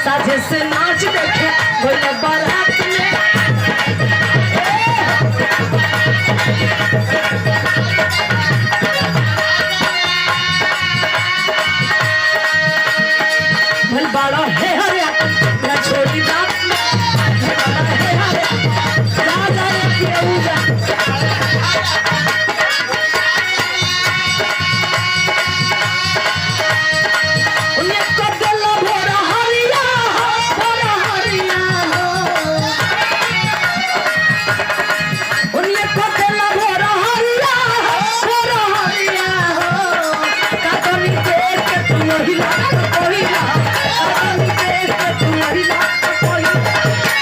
साझे से नाच देखे बोले बारात में भल बाड़ा है हरिया ना छोड़ी बात है हरिया जा जा के उजा उन्हें को गला भोरा हरिया उन्हें को गला भोरा हरिया का कमी देख के तू महिला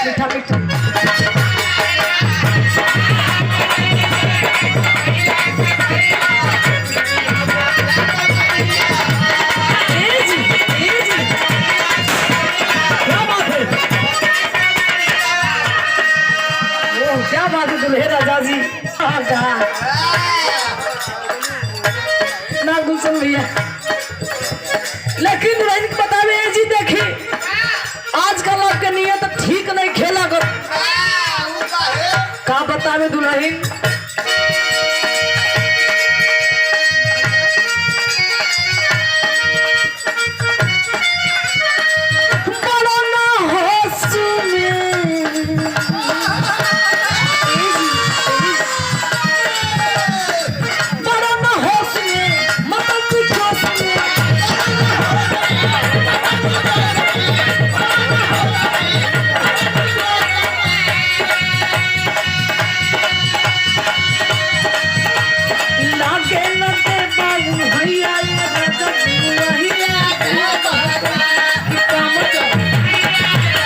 मीठा मीठा क्या बात है दुल्हे राजा जी ना गुलशन भैया लेकिन दुल्हन को बतावे जी देखी आजकल आपके नियत ठीक नहीं खेला कर का बतावे दुल्हन बड़ा ना होश में बड़ा ना होश में मतलब कुछ होश में लागे न दे बाबू भैया ये रजत भैया कि काम कर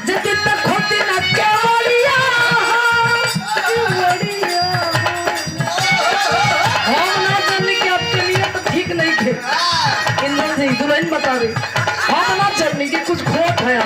जितने तक होती ना केवड़िया हम ना जाने कि आपके लिए तो ठीक नहीं थे इन से दुल्हन बता रही हम ना जानने की कुछ खोट है